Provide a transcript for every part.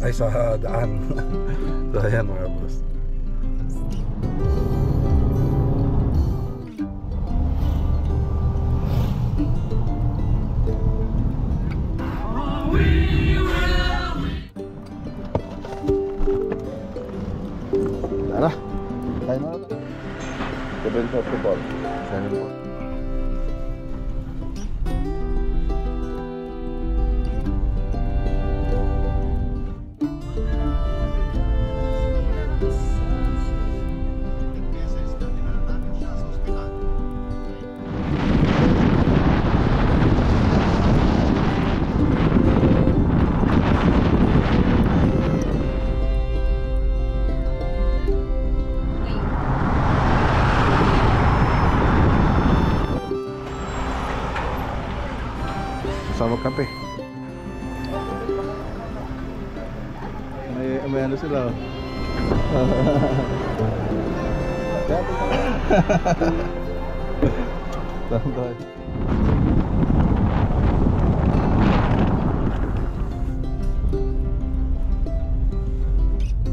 Ay, sa daan. So ayan mga boss. Tara, tayo na ito. 7:44. 7:44. Sama kape. May ano sila. Tantoy.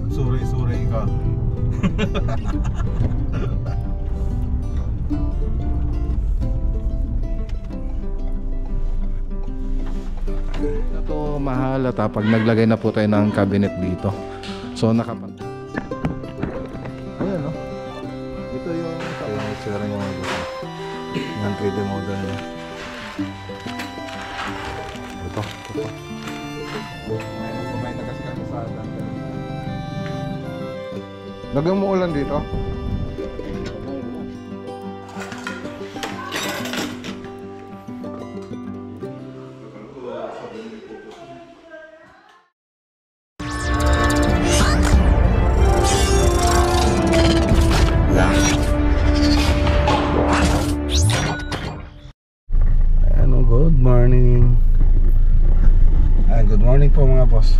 Suri-suri ka. Ito mahal at pag naglagay na po tayo ng cabinet dito. So nakapan. Ayan, no? Ito yung sira yung mga gusto. Yung 3D model niya. Ito. May nakasikat sa atin. Lagang mo ulan dito. Good morning. Good morning po mga boss.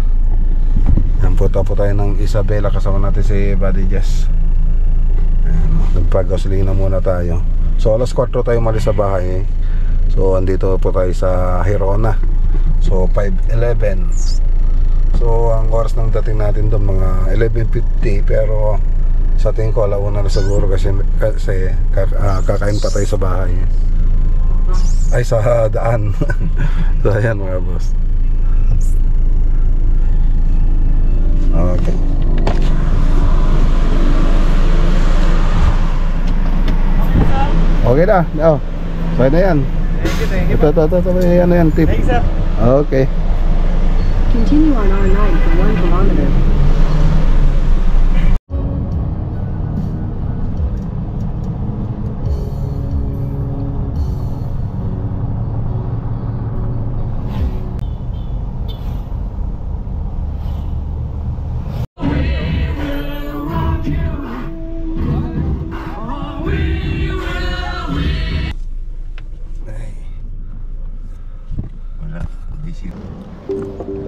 Yan po tayo ng Isabela. Kasama natin si Buddy Jess. Nagpag-gasolina muna tayo. So alas 4 tayo malis sa bahay. So andito po tayo sa Hirona. So 5:11. So ang oras ng dating natin doon mga 11:50. Pero sa tingin ko alauna na siguro kasi kakain pa tayo sa bahay. Ay, sa daan. So ayan mga boss. Okay. Okay na. Oh. So na yan. Thank you. Ito. Ano yan, tip. Thanks, sir. Okay. Continue on R9 for 1 kilometer.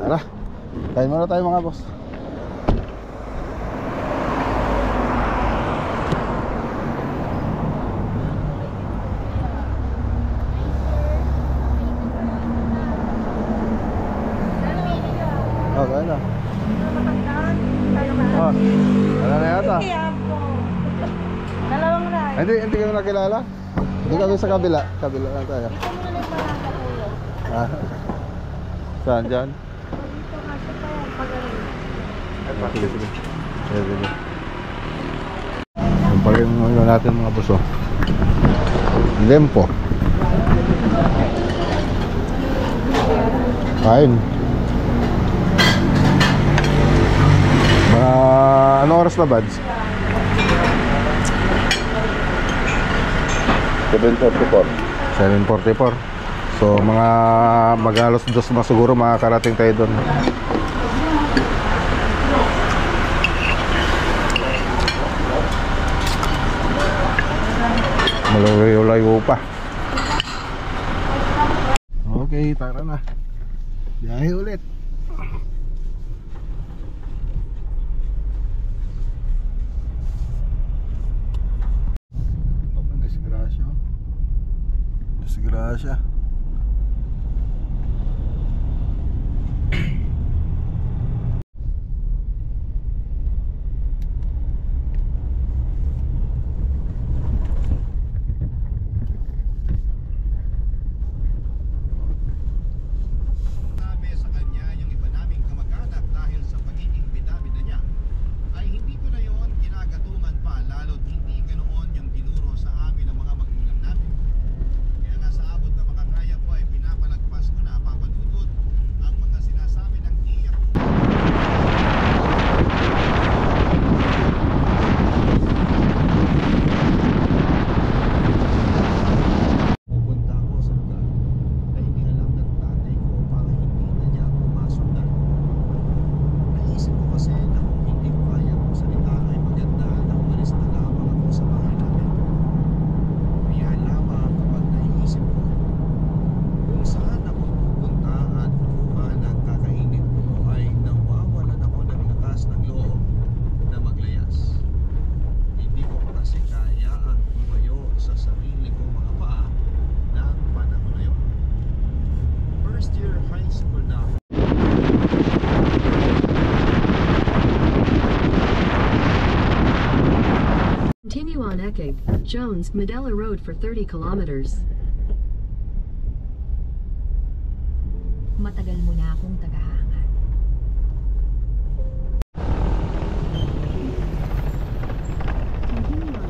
Tara, kain muna tayo mga boss. Okay na. Oh, wala na yata. Dalawang ride. Hindi kayo nakilala? Hindi kami sa kabila. Kabila lang tayo. Ah. Saan dyan? Sige. Yung pagkain natin mga buso. Lempo. Kain. Ano oras na, Bads? 7:44. 7:44. So mga mag-alas 2 na siguro makakarating tayo doon. Malayo-layo pa. Okay, tara na. Biyahe ulit. Disgrasya. Taekig, Jones, Medela Road for 30 kilometers. Matagal mo na akong tagahanga. Continue on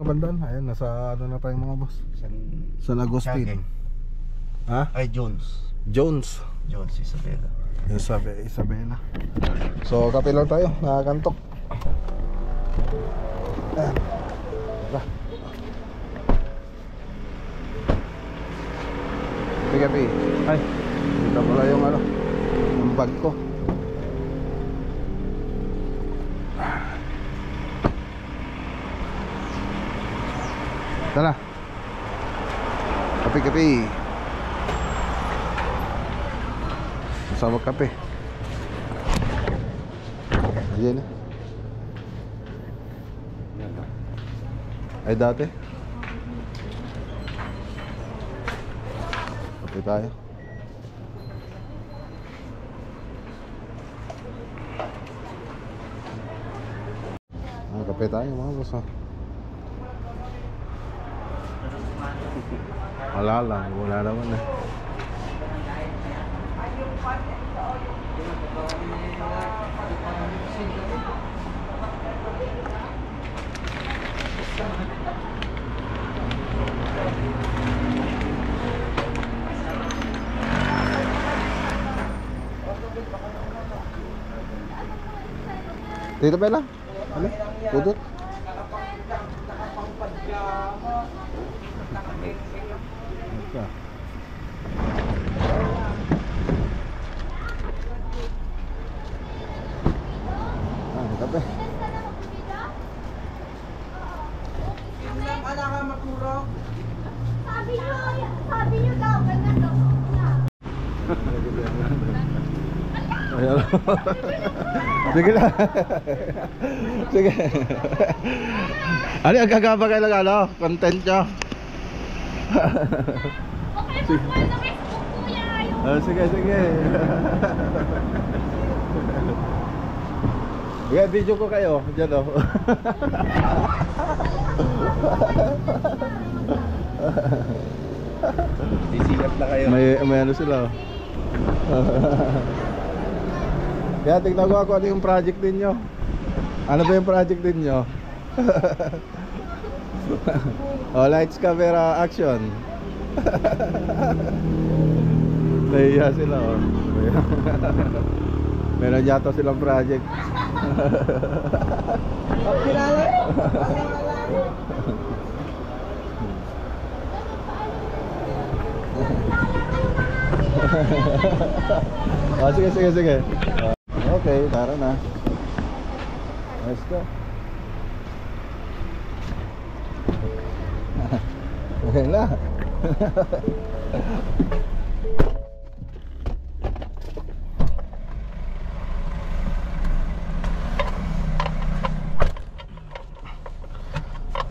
Kabandan, ayan, nasa ano na tayo mga boss? San Agustin. Tiague. Ha? Ay, Jones. Jones. Jones, Isabela. Isabela. So, kape lang tayo, nakakantok. Ayan. Tara. Kape. Ay, dito pala yung ano, yung bag ko. Tara. Kape. Sama kape. Ayan na. Ay dati. Kape tayo. Kape tayo mga boss. Wala lang, wala naman eh. Dito ba lang? Ano? Pudot? Ika. Kape. Sabi niyo daw, ganyan daw. Ayan. Sige lang. Sige. Ano ang gagaba kayo lang ano? Content nyo? Okay, pag sa Facebook, kuya, ayaw. Sige. Sige, video ko kayo. Diyan o. Sisikat na kayo. May ano sila. Kaya tignan ko ako ano yung project ninyo. Ano ba yung project ninyo? Lights, camera, action. Nahiya sila oh. Meron yata silang project. Sige. Okay, tara na. Let's go. Okay na.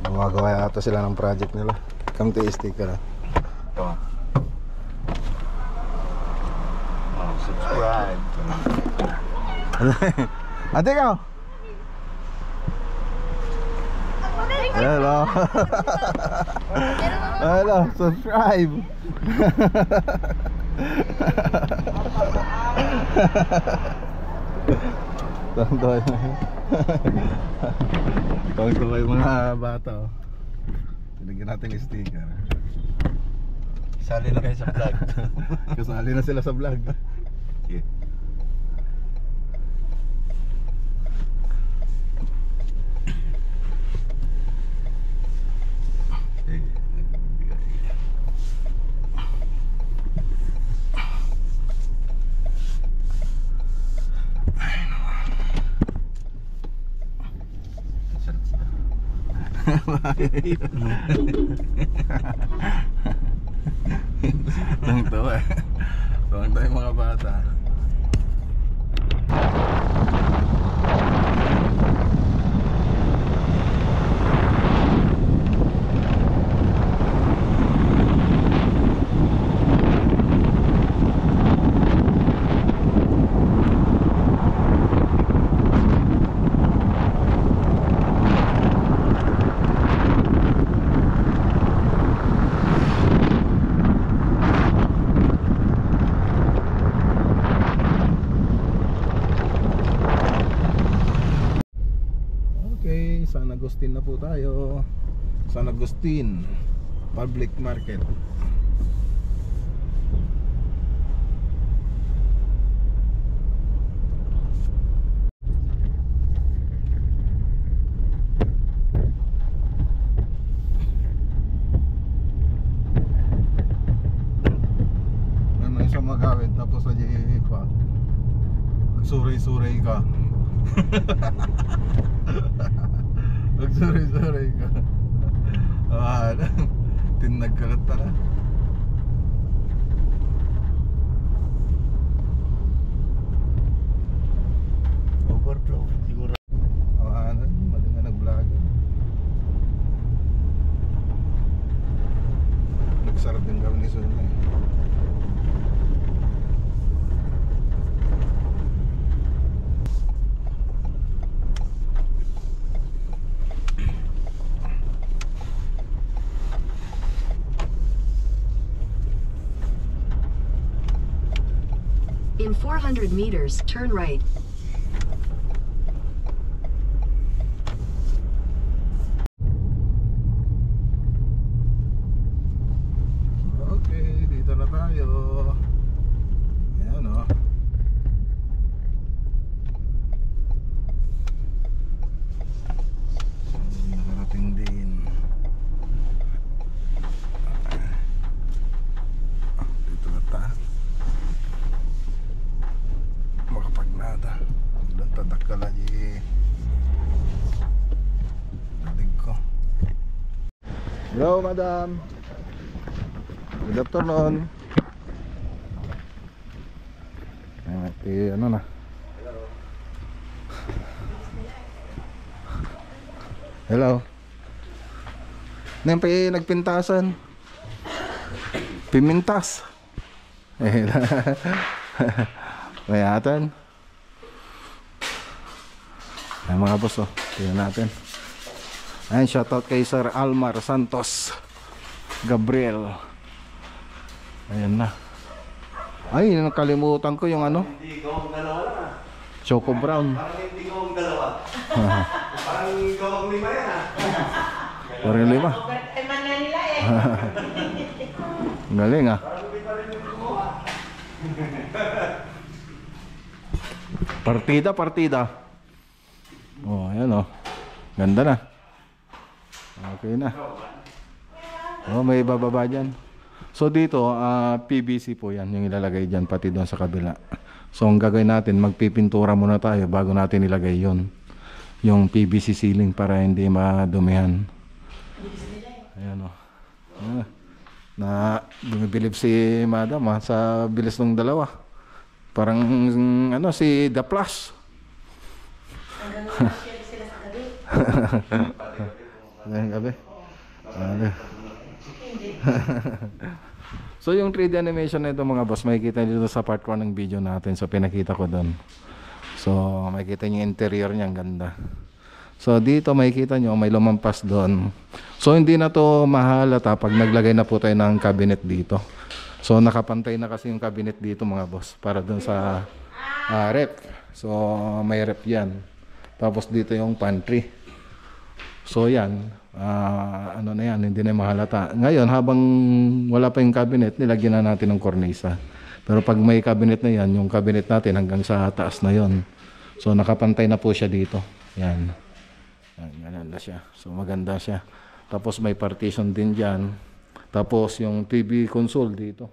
Gumagawa yata sila ng project nila. Come to sticker. Ito. Subscribe. Ate ka. Hello. Hello, subscribe. Tawag yung mga bata. Tinigyan natin yung sticker. Sali na kayo sa vlog. Kasali na sila sa vlog. Sige. Lang tawa eh. Tuwang tayo mga bata. Okay, San Agustin na po tayo. San Agustin Public Market. May isang magawin tapos sa pa magsuray-suray ka. Magsuray-suray ka. Tinag kalat na. Overflow siguro. Mali nga nag-vlog. Nagsarap din kami ni Suna eh. In 400 meters, turn right. Okay, dito na tayo. Ayan o. Nakarating din. Dito na tayo. Makapagnada. Ilan tadak ka lang dalig ko. Hello madam. Good afternoon. Ano na? Hello. Nang nagpintasan. Pimintas. Mayatan. Ay mga boss oh, tingnan natin. Ayun, shoutout kay Sir Almar Santos Gabriel. Ayan na. Ay, nakalimutan ko yung ano. Hindi ko ang dalawa lang. Choco Brown. Parang hindi ko ang dalawa. Parang ikaw ang lima yan ha. Parang lima. Galing ah. Partida. Oh, ayan oh. Ganda na. Okay na. Oh, may bababa dyan. So dito, PVC po yan yung ilalagay dyan, pati doon sa kabila. So ang gagawin natin, magpipintura muna tayo bago natin ilagay yon, yung PVC ceiling para hindi madumihan. Ayan o. Na bumibilib si madam sa bilis ng dalawa. Parang ano, si The Plus. Hanggang gabi. So yung 3D animation na ito mga boss, makikita nyo sa part 1 ng video natin. So pinakita ko doon. So makikita nyo yung interior niya, ang ganda. So dito makikita nyo may lumampas doon. So hindi na to mahalata pag naglagay na po tayo ng cabinet dito. So nakapantay na kasi yung cabinet dito mga boss, para doon sa rep. So may rep yan. Tapos dito yung pantry. So yan, ano na yan, hindi na mahalata. Ngayon habang wala pa yung cabinet, nilagyan na natin ng cornisa. Pero pag may cabinet na yan, yung cabinet natin hanggang sa taas na yon. So nakapantay na po siya dito. Yan. Ganun na siya. So maganda siya. Tapos may partition din dyan. Tapos yung TV console dito.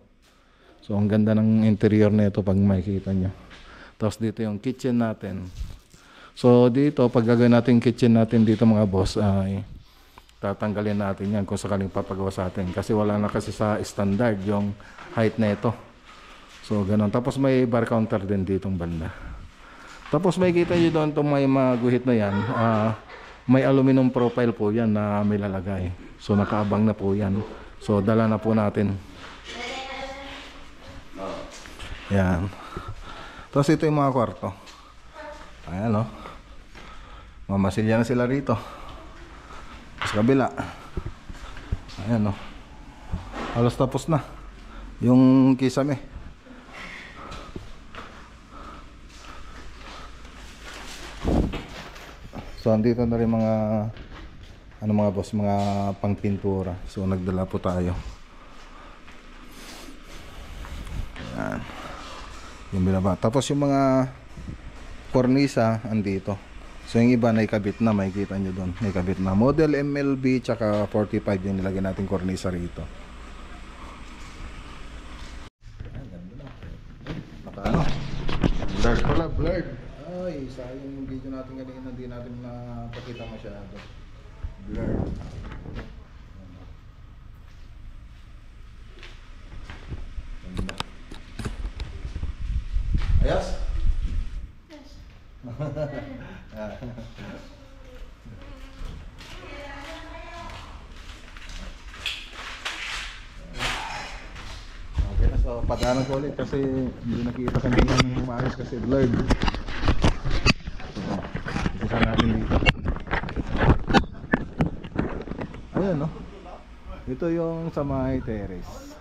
So ang ganda ng interior na ito pag makikita nyo. Tapos dito yung kitchen natin. So dito, pag gagawin natin kitchen natin dito mga boss, ay tatanggalin natin yan kung sakaling papagawa sa atin. Kasi wala na kasi sa standard yung height na ito. So ganun. Tapos may bar counter din ditong banda. Tapos may kita nyo doon itong may mga guhit na yan. May aluminum profile po yan na may lalagay. So nakaabang na po yan. So dala na po natin. Yan. Tapos ito yung mga kwarto. Ayan o. Mamasilya na sila rito. Sa kabila. Ayan o. Halos tapos na yung kisame. So andito na rin mga mga boss, mga pangpintura. So nagdala po tayo. Ayan. Yung binaba. Tapos yung mga kornisa andito. So yung iba naikabit na, makikita nyo doon. Naikabit na. Model MLB tsaka 45 yung nilagay natin kornisa rito. Nakaano? Blurred pala, blurred. Ay, sayang yung video natin kanina. Hindi natin napakita masyado. Blurred. Ayos? Yes. Okay na, so padaanan ko ulit kasi hindi nakita kanina ng maayos kasi blurred. So, isa natin dito. Ayan no. Ito yung sa may terrace.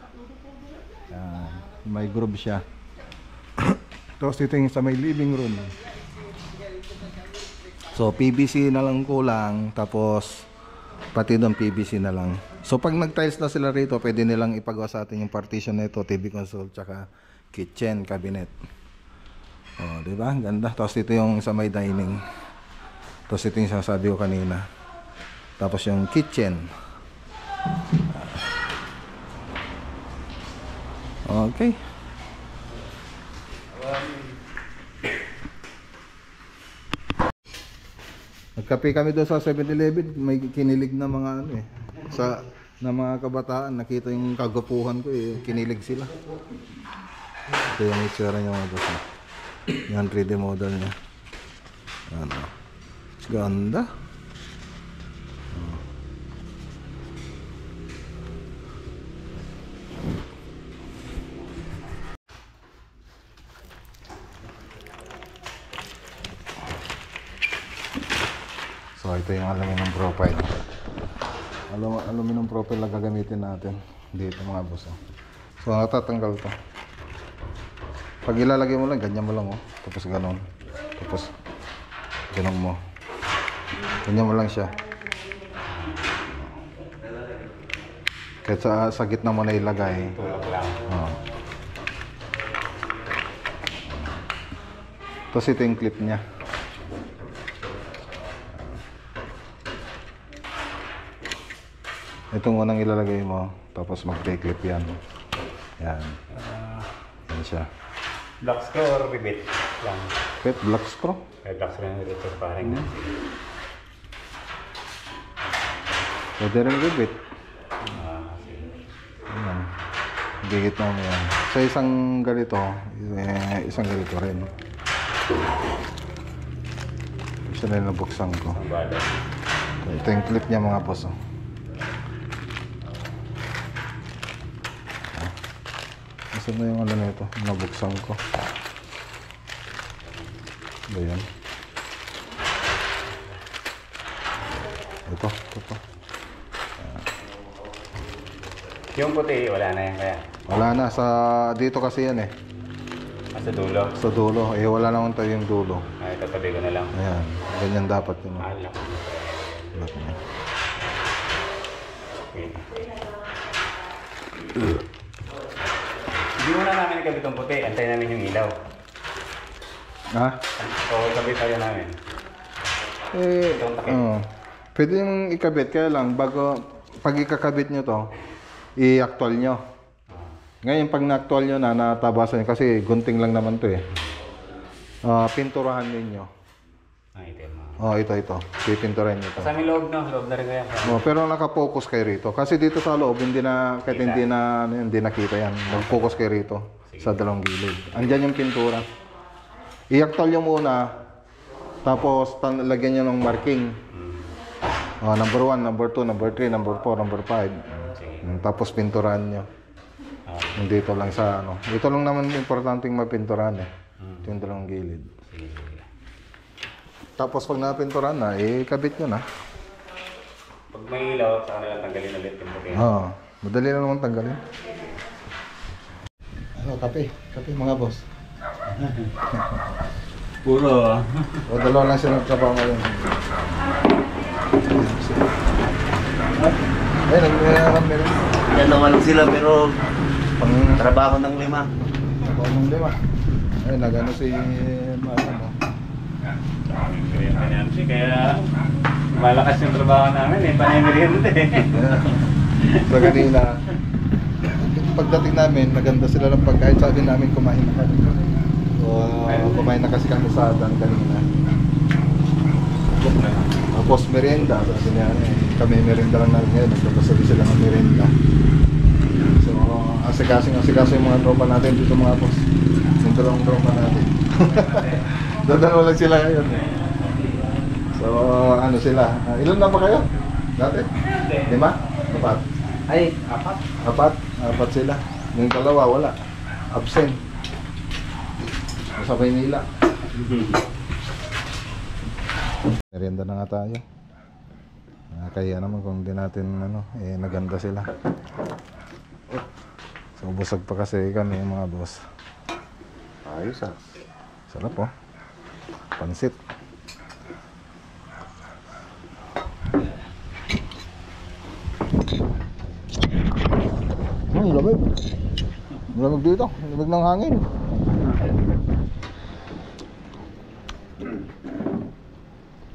Yan, may groove siya. Tapos ito yung sa may living room. So PVC na lang kulang. Tapos pati doon PVC na lang. So pag nag-tiles na sila rito, pwede nilang ipagawa sa atin yung partition na ito, TV console, tsaka kitchen, cabinet. O, diba? Ganda. Tapos ito yung sa may dining. Tapos ito yung sasabi ko kanina. Tapos yung kitchen. Okay. Nagkape kami doon sa 7-Eleven, may kinilig na mga na mga kabataan, nakita yung kagapuhan ko kinilig sila. Ito yung itsura niya mga boss. Yan 3D model niya. Ano. Ganda. So ito yung aluminum profile. Aluminum profile na gagamitin natin dito mga boss. So natatanggal to. Pag ilalagay mo lang, ganyan mo lang tapos ganon. Tapos ganon mo. Ganyan mo lang siya. Kahit sa gitna mo na ilagay. Tulog lang. Tapos ito yung clip niya. Itong unang ilalagay mo, tapos mag-clip yan. Yan. Yan siya. Black screw or rivet lang? Kahit black screw. Ay, black screw na dito parang na. Pwede rin rivet. Yan. Gigit na mo yan. Sa isang ganito, isang ganito rin. Isa na yung nabuksan ko. Ang bala. Ito yung clip niya mga boss. Isa na yung na ito, nabuksan ko. Ba yan? Ito. Yung puti, wala na yan kaya? Wala na, dito kasi yan Sa dulo? Sa dulo, wala naman tayo yung dulo. Ay, tatabi ko na lang. Ayan, ganyan dapat yun. Alak. Lock niya. Okay. Hindi muna namin ikabit ang puti, antayin namin yung ilaw. Ha? O, ikabit tayo namin. Itong takip. Pwede yung ikabit, kaya lang, pag ikakabit nyo to, i-actual nyo. Ngayon, pag na-actual nyo natabasan kasi gunting lang naman to pinturahan ninyo. Ang item. Oh, ito. Pipinturin ito. Sa aming loob, no? Loob na rin ko yan. Oh, pero naka-focus kayo rito. Kasi dito sa loob, hindi na, kahit hindi nakita yan. Mag-focus kayo rito sa dalawang gilid. Andyan yung pintura. Iyaktol nyo muna. Tapos, lagyan nyo ng marking. Oh, number 1, number 2, number 3, number 4, number 5. Tapos, pinturan nyo. Dito lang sa ano. Dito lang naman importanteng mapinturan eh. Ito yung dalawang gilid. Tapos pag napinturan na, kabit nyo na. Pag may ilaw, sa kanila tanggalin ulit yung puti. Oo. Madali na naman tanggalin. Ano, kape? Kape mga boss. Puro. O, dalawa lang sila nagtrabaho ngayon. Ay, nag-meron meron. Dalawa lang sila pero Pang trabaho ng 5. trabaho ng 5. Ay, nagano si Mano. Kaya malakas yung trabaho namin eh. Panay merienda eh. So kanina, pagdating namin, naganda sila ng pagkain. Sabi namin kumain na kami. So, kumain na kasi kami sa dan kanina. Tapos merienda, sabi niya, kami merienda lang namin ngayon. Nagpapasabi sila ng merienda. So, asikaso yung mga tropa natin dito mga boss. Yung dalawang tropa natin. Dadalawa lang sila ngayon. So, ano sila? Ilan na ba kayo? Dati? 5? 4? Ay, 4. 4 sila. Yung dalawa, wala. Absent. Sa Maynila. Merienda na nga tayo. Kaya naman kung di natin naganda sila. So, busag pa kasi kami mga boss. Ayos ah. Sarap po. Pansit. Lamig. Lamig dito. Lamig ng hangin.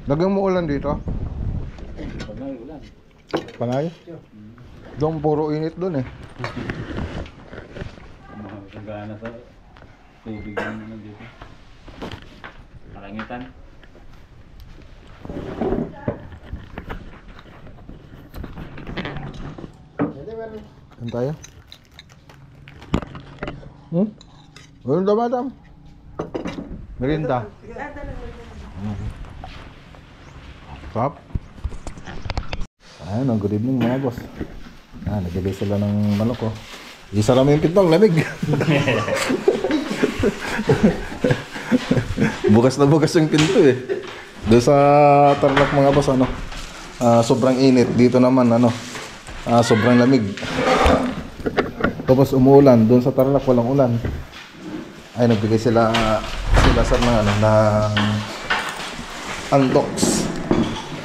Lagyan mo ulan dito. Panay? Doon puro init doon eh. Gana sa tubig naman dito. Malangitan. Saan tayo? Walang damadam. Merinda. Sarap. Ayun, good evening mga boss. Nagbigay sila ng manok oh. Isa lang yung pintong, lamig. Bukas na bukas yung pinto eh. Doon sa Tarlac mga boss, sobrang init. Dito naman, sobrang lamig. Tapos umuulan. Doon sa Tarlac, walang ulan. Ay, nagbigay sila sir ng antox.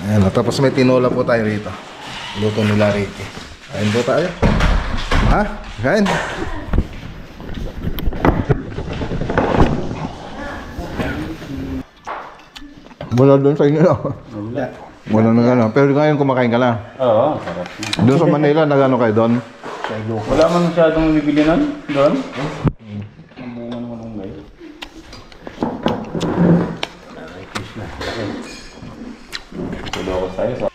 Ayan, tapos may tinola po tayo rito. Luto nila Ricky. Kain po tayo. Ha? Kain. Wala doon sa inyo. Wala. Wala na gano'n. Pero ngayon kumakain ka na. Oo, sarap. Doon sa Manila, nagano kayo doon? Wala man masyadong bibili nun doon. Ang bunga naman ng guys. Ay, fish na. Tulokos tayo sa...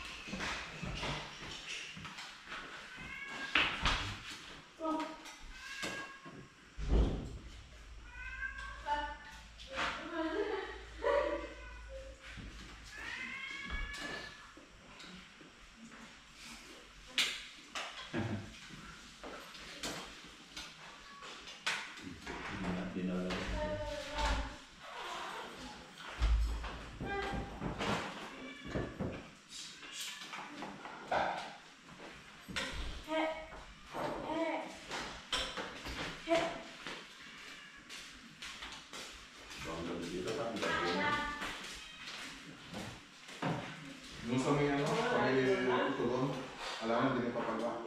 Nung sa may pag-tulong, alam mo, hindi pa pagwa.